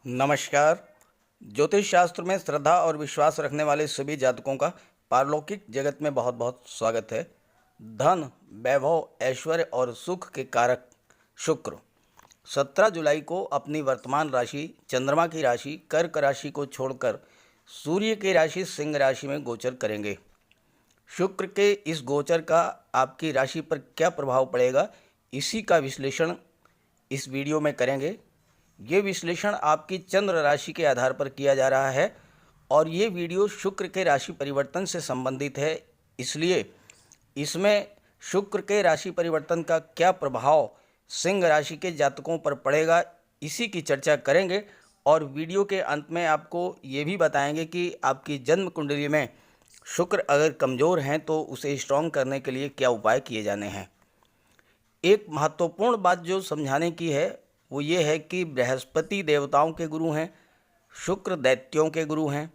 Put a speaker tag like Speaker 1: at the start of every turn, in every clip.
Speaker 1: नमस्कार। ज्योतिष शास्त्र में श्रद्धा और विश्वास रखने वाले सभी जातकों का पारलौकिक जगत में बहुत बहुत स्वागत है। धन, वैभव, ऐश्वर्य और सुख के कारक शुक्र 17 जुलाई को अपनी वर्तमान राशि चंद्रमा की राशि कर्क राशि को छोड़कर सूर्य की राशि सिंह राशि में गोचर करेंगे। शुक्र के इस गोचर का आपकी राशि पर क्या प्रभाव पड़ेगा, इसी का विश्लेषण इस वीडियो में करेंगे। ये विश्लेषण आपकी चंद्र राशि के आधार पर किया जा रहा है और ये वीडियो शुक्र के राशि परिवर्तन से संबंधित है, इसलिए इसमें शुक्र के राशि परिवर्तन का क्या प्रभाव सिंह राशि के जातकों पर पड़ेगा, इसी की चर्चा करेंगे। और वीडियो के अंत में आपको ये भी बताएंगे कि आपकी जन्म कुंडली में शुक्र अगर कमज़ोर हैं तो उसे स्ट्रॉन्ग करने के लिए क्या उपाय किए जाने हैं। एक महत्वपूर्ण बात जो समझाने की है वो ये है कि बृहस्पति देवताओं के गुरु हैं, शुक्र दैत्यों के गुरु हैं।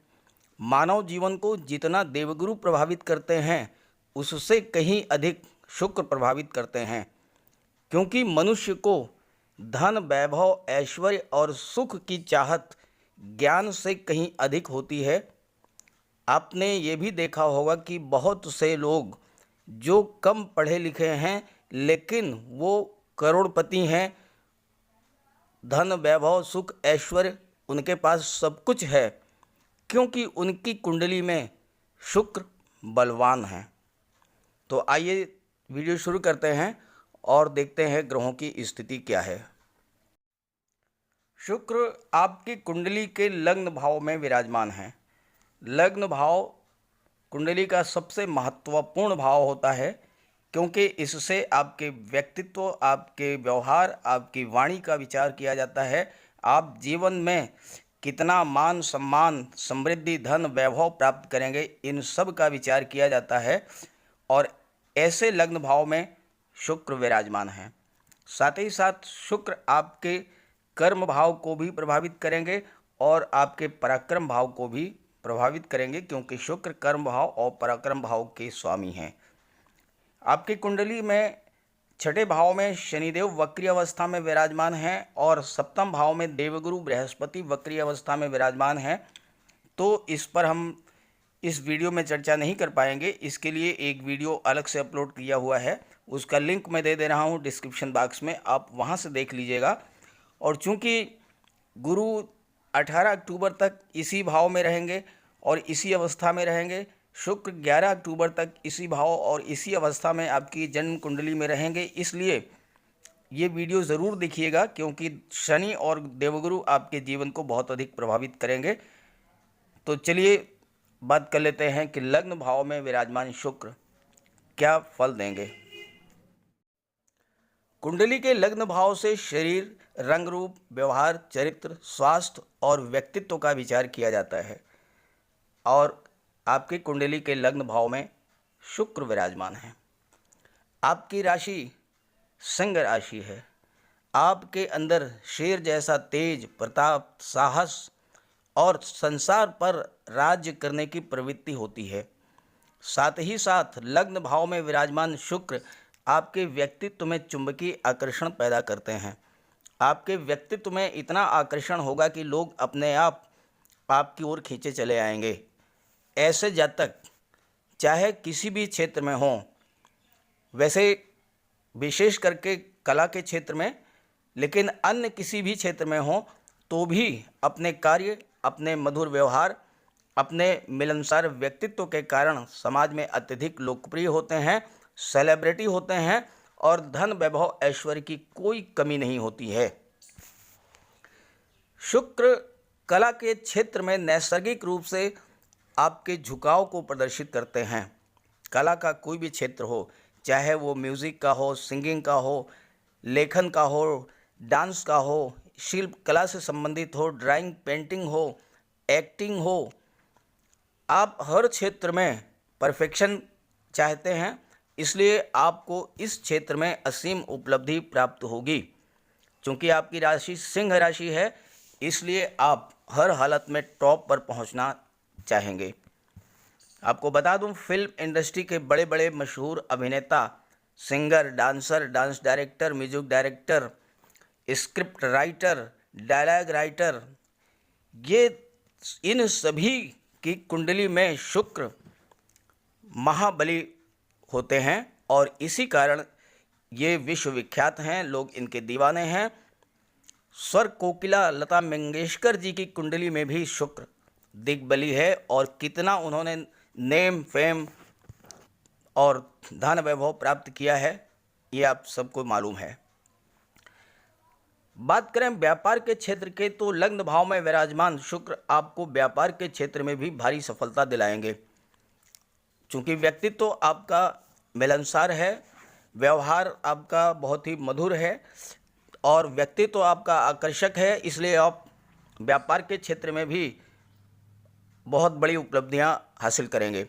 Speaker 1: मानव जीवन को जितना देवगुरु प्रभावित करते हैं उससे कहीं अधिक शुक्र प्रभावित करते हैं, क्योंकि मनुष्य को धन, वैभव, ऐश्वर्य और सुख की चाहत ज्ञान से कहीं अधिक होती है। आपने ये भी देखा होगा कि बहुत से लोग जो कम पढ़े लिखे हैं लेकिन वो करोड़पति हैं, धन, वैभव, सुख, ऐश्वर्य उनके पास सब कुछ है, क्योंकि उनकी कुंडली में शुक्र बलवान है। तो आइए वीडियो शुरू करते हैं और देखते हैं ग्रहों की स्थिति क्या है। शुक्र आपकी कुंडली के लग्न भाव में विराजमान है। लग्न भाव कुंडली का सबसे महत्वपूर्ण भाव होता है, क्योंकि इससे आपके व्यक्तित्व, आपके व्यवहार, आपकी वाणी का विचार किया जाता है। आप जीवन में कितना मान सम्मान, समृद्धि, धन, वैभव प्राप्त करेंगे, इन सब का विचार किया जाता है। और ऐसे लग्न भाव में शुक्र विराजमान है। साथ ही साथ शुक्र आपके कर्म भाव को भी प्रभावित करेंगे और आपके पराक्रम भाव को भी प्रभावित करेंगे, क्योंकि शुक्र कर्म भाव और पराक्रम भाव के स्वामी हैं। आपकी कुंडली में छठे भाव में शनिदेव वक्री अवस्था में विराजमान हैं और सप्तम भाव में देवगुरु बृहस्पति वक्री अवस्था में विराजमान हैं। तो इस पर हम इस वीडियो में चर्चा नहीं कर पाएंगे, इसके लिए एक वीडियो अलग से अपलोड किया हुआ है, उसका लिंक मैं दे दे रहा हूँ डिस्क्रिप्शन बॉक्स में, आप वहाँ से देख लीजिएगा। और चूँकि गुरु 18 अक्टूबर तक इसी भाव में रहेंगे और इसी अवस्था में रहेंगे, शुक्र 11 अक्टूबर तक इसी भाव और इसी अवस्था में आपकी जन्म कुंडली में रहेंगे, इसलिए ये वीडियो ज़रूर देखिएगा, क्योंकि शनि और देवगुरु आपके जीवन को बहुत अधिक प्रभावित करेंगे। तो चलिए बात कर लेते हैं कि लग्न भाव में विराजमान शुक्र क्या फल देंगे। कुंडली के लग्न भाव से शरीर, रंग रूप, व्यवहार, चरित्र, स्वास्थ्य और व्यक्तित्व का विचार किया जाता है। और आपकी कुंडली के लग्न भाव में शुक्र विराजमान है। आपकी राशि सिंह राशि है। आपके अंदर शेर जैसा तेज, प्रताप, साहस और संसार पर राज्य करने की प्रवृत्ति होती है। साथ ही साथ लग्न भाव में विराजमान शुक्र आपके व्यक्तित्व में चुंबकीय आकर्षण पैदा करते हैं। आपके व्यक्तित्व में इतना आकर्षण होगा कि लोग अपने आप आपकी ओर खींचे चले आएंगे। ऐसे जातक चाहे किसी भी क्षेत्र में हों, वैसे विशेष करके कला के क्षेत्र में, लेकिन अन्य किसी भी क्षेत्र में हों तो भी अपने कार्य, अपने मधुर व्यवहार, अपने मिलनसार व्यक्तित्व के कारण समाज में अत्यधिक लोकप्रिय होते हैं, सेलिब्रिटी होते हैं और धन, वैभव, ऐश्वर्य की कोई कमी नहीं होती है। शुक्र कला के क्षेत्र में नैसर्गिक रूप से आपके झुकाव को प्रदर्शित करते हैं। कला का कोई भी क्षेत्र हो, चाहे वो म्यूज़िक का हो, सिंगिंग का हो, लेखन का हो, डांस का हो, शिल्प कला से संबंधित हो, ड्राइंग, पेंटिंग हो, एक्टिंग हो, आप हर क्षेत्र में परफेक्शन चाहते हैं, इसलिए आपको इस क्षेत्र में असीम उपलब्धि प्राप्त होगी। क्योंकि आपकी राशि सिंह राशि है, इसलिए आप हर हालत में टॉप पर पहुंचना चाहेंगे। आपको बता दूं, फिल्म इंडस्ट्री के बड़े बड़े मशहूर अभिनेता, singer, dancer, dance director, music director, script writer, dialogue writer, ये इन सभी की कुंडली में शुक्र महाबली होते हैं और इसी कारण ये विश्वविख्यात हैं, लोग इनके दीवाने हैं। स्वर कोकिला लता मंगेशकर जी की कुंडली में भी शुक्र दिग्बली है और कितना उन्होंने नेम फेम और धन वैभव प्राप्त किया है, ये आप सबको मालूम है। बात करें व्यापार के क्षेत्र के, तो लग्न भाव में विराजमान शुक्र आपको व्यापार के क्षेत्र में भी भारी सफलता दिलाएंगे। चूँकि व्यक्तित्व तो आपका मिलनसार है, व्यवहार आपका बहुत ही मधुर है और व्यक्तित्व तो आपका आकर्षक है, इसलिए आप व्यापार के क्षेत्र में भी बहुत बड़ी उपलब्धियां हासिल करेंगे।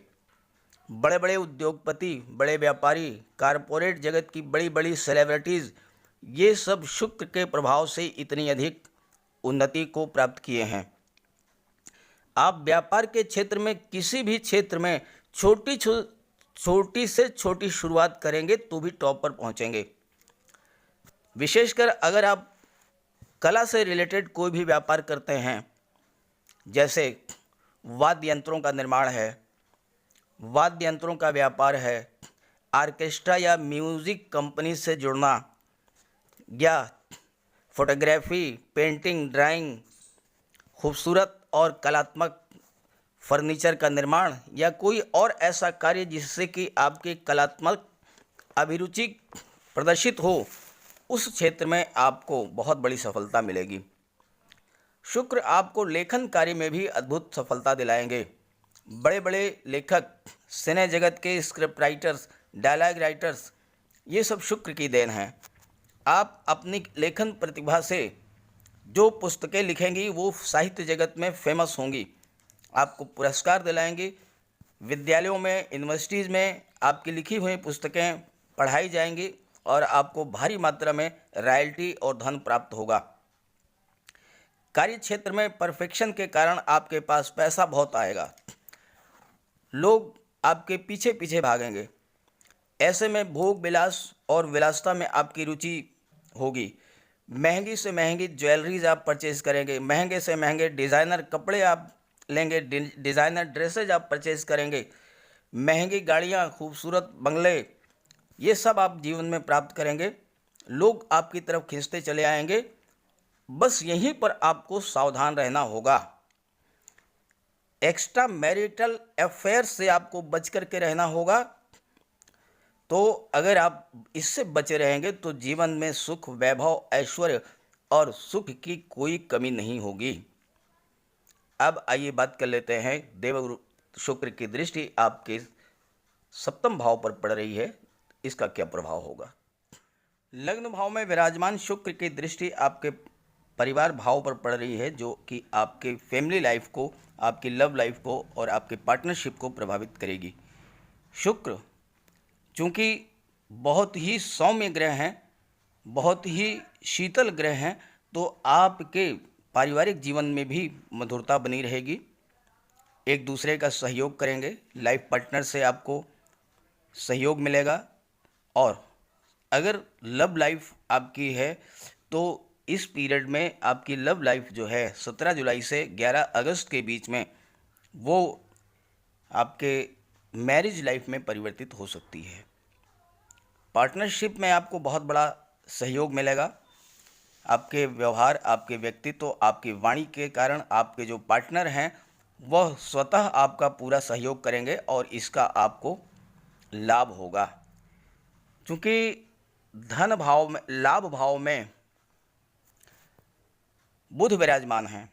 Speaker 1: बड़े बड़े उद्योगपति, बड़े व्यापारी, कारपोरेट जगत की बड़ी बड़ी सेलिब्रिटीज़, ये सब शुक्र के प्रभाव से इतनी अधिक उन्नति को प्राप्त किए हैं। आप व्यापार के क्षेत्र में किसी भी क्षेत्र में छोटी से छोटी शुरुआत करेंगे तो भी टॉप पर पहुंचेंगे। विशेषकर अगर आप कला से रिलेटेड कोई भी व्यापार करते हैं, जैसे वाद्य यंत्रों का निर्माण है, वाद्य यंत्रों का व्यापार है, आर्केस्ट्रा या म्यूज़िक कंपनी से जुड़ना, या फोटोग्राफी, पेंटिंग, ड्राइंग, खूबसूरत और कलात्मक फर्नीचर का निर्माण, या कोई और ऐसा कार्य जिससे कि आपकी कलात्मक अभिरुचि प्रदर्शित हो, उस क्षेत्र में आपको बहुत बड़ी सफलता मिलेगी। शुक्र आपको लेखन कार्य में भी अद्भुत सफलता दिलाएंगे। बड़े बड़े लेखक, सिने जगत के स्क्रिप्ट राइटर्स, डायलॉग राइटर्स, ये सब शुक्र की देन हैं। आप अपनी लेखन प्रतिभा से जो पुस्तकें लिखेंगी वो साहित्य जगत में फेमस होंगी, आपको पुरस्कार दिलाएंगी। विद्यालयों में, यूनिवर्सिटीज़ में आपकी लिखी हुई पुस्तकें पढ़ाई जाएंगी और आपको भारी मात्रा में रॉयल्टी और धन प्राप्त होगा। कार्य क्षेत्र में परफेक्शन के कारण आपके पास पैसा बहुत आएगा, लोग आपके पीछे पीछे भागेंगे। ऐसे में भोग विलास और विलासिता में आपकी रुचि होगी। महंगी से महंगी ज्वेलरीज आप परचेज करेंगे, महंगे से महंगे डिज़ाइनर कपड़े आप लेंगे, डिज़ाइनर ड्रेसेज आप परचेज करेंगे, महंगी गाड़ियाँ, खूबसूरत बंगले, ये सब आप जीवन में प्राप्त करेंगे। लोग आपकी तरफ खींचते चले आएंगे। बस यहीं पर आपको सावधान रहना होगा। एक्स्ट्रा मैरिटल अफेयर से आपको बच करके रहना होगा। तो अगर आप इससे बचे रहेंगे तो जीवन में सुख, वैभव, ऐश्वर्य और सुख की कोई कमी नहीं होगी। अब आइए बात कर लेते हैं, देवगुरु शुक्र की दृष्टि आपके सप्तम भाव पर पड़ रही है, इसका क्या प्रभाव होगा। लग्न भाव में विराजमान शुक्र की दृष्टि आपके परिवार भाव पर पड़ रही है, जो कि आपके फैमिली लाइफ को, आपकी लव लाइफ को और आपके पार्टनरशिप को प्रभावित करेगी। शुक्र चूँकि बहुत ही सौम्य ग्रह हैं, बहुत ही शीतल ग्रह हैं, तो आपके पारिवारिक जीवन में भी मधुरता बनी रहेगी। एक दूसरे का सहयोग करेंगे, लाइफ पार्टनर से आपको सहयोग मिलेगा। और अगर लव लाइफ आपकी है तो इस पीरियड में आपकी लव लाइफ जो है 17 जुलाई से 11 अगस्त के बीच में वो आपके मैरिज लाइफ में परिवर्तित हो सकती है। पार्टनरशिप में आपको बहुत बड़ा सहयोग मिलेगा। आपके व्यवहार, आपके व्यक्तित्व, आपकी वाणी के कारण आपके जो पार्टनर हैं वह स्वतः आपका पूरा सहयोग करेंगे और इसका आपको लाभ होगा। क्योंकि धन भाव में, लाभ भाव में बुध विराजमान हैं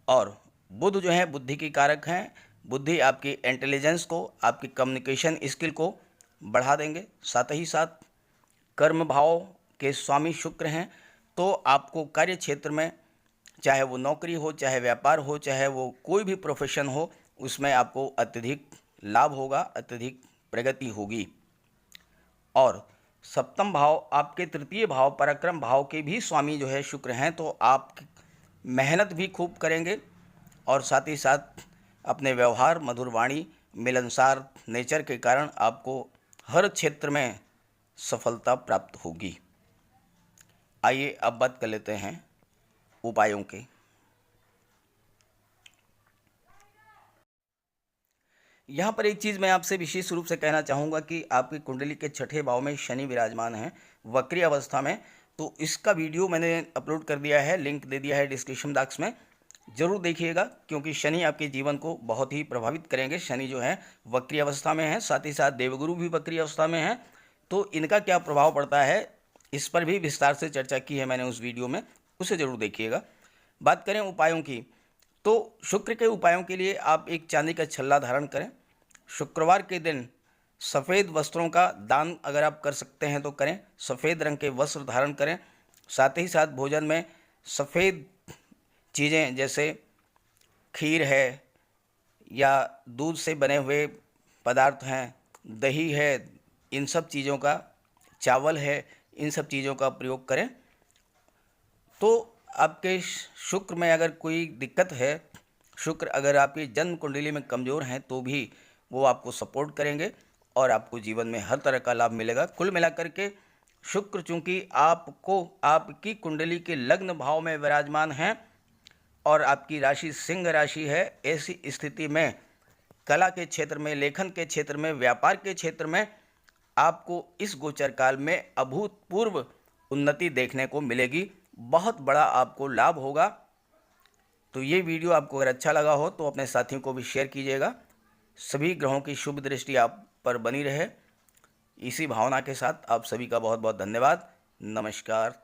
Speaker 1: और बुध जो है बुद्धि की कारक हैं। बुद्धि आपकी इंटेलिजेंस को, आपकी कम्युनिकेशन स्किल को बढ़ा देंगे। साथ ही साथ कर्म भाव के स्वामी शुक्र हैं, तो आपको कार्य क्षेत्र में, चाहे वो नौकरी हो, चाहे व्यापार हो, चाहे वो कोई भी प्रोफेशन हो, उसमें आपको अत्यधिक लाभ होगा, अत्यधिक प्रगति होगी। और सप्तम भाव आपके तृतीय भाव, पराक्रम भाव के भी स्वामी जो है शुक्र हैं, तो आप मेहनत भी खूब करेंगे और साथ ही साथ अपने व्यवहार, मधुर वाणी, मिलनसार नेचर के कारण आपको हर क्षेत्र में सफलता प्राप्त होगी। आइए अब बात कर लेते हैं उपायों के। यहाँ पर एक चीज़ मैं आपसे विशेष रूप से कहना चाहूँगा कि आपकी कुंडली के छठे भाव में शनि विराजमान है वक्री अवस्था में। तो इसका वीडियो मैंने अपलोड कर दिया है, लिंक दे दिया है डिस्क्रिप्शन बॉक्स में, ज़रूर देखिएगा, क्योंकि शनि आपके जीवन को बहुत ही प्रभावित करेंगे। शनि जो है वक्री अवस्था में है, साथ ही साथ देवगुरु भी वक्री अवस्था में है। तो इनका क्या प्रभाव पड़ता है इस पर भी विस्तार से चर्चा की है मैंने उस वीडियो में, उसे ज़रूर देखिएगा। बात करें उपायों की, तो शुक्र के उपायों के लिए आप एक चांदी का छल्ला धारण करें। शुक्रवार के दिन सफ़ेद वस्त्रों का दान अगर आप कर सकते हैं तो करें, सफ़ेद रंग के वस्त्र धारण करें। साथ ही साथ भोजन में सफ़ेद चीज़ें जैसे खीर है या दूध से बने हुए पदार्थ हैं, दही है, इन सब चीज़ों का, चावल है, इन सब चीज़ों का प्रयोग करें। तो आपके शुक्र में अगर कोई दिक्कत है, शुक्र अगर आपकी जन्म कुंडली में कमज़ोर हैं तो भी वो आपको सपोर्ट करेंगे और आपको जीवन में हर तरह का लाभ मिलेगा। कुल मिलाकर के शुक्र चूँकि आपको आपकी कुंडली के लग्न भाव में विराजमान हैं और आपकी राशि सिंह राशि है, ऐसी स्थिति में कला के क्षेत्र में, लेखन के क्षेत्र में, व्यापार के क्षेत्र में आपको इस गोचर काल में अभूतपूर्व उन्नति देखने को मिलेगी। बहुत बड़ा आपको लाभ होगा। तो ये वीडियो आपको अगर अच्छा लगा हो तो अपने साथियों को भी शेयर कीजिएगा। सभी ग्रहों की शुभ दृष्टि आप पर बनी रहे, इसी भावना के साथ आप सभी का बहुत बहुत धन्यवाद। नमस्कार।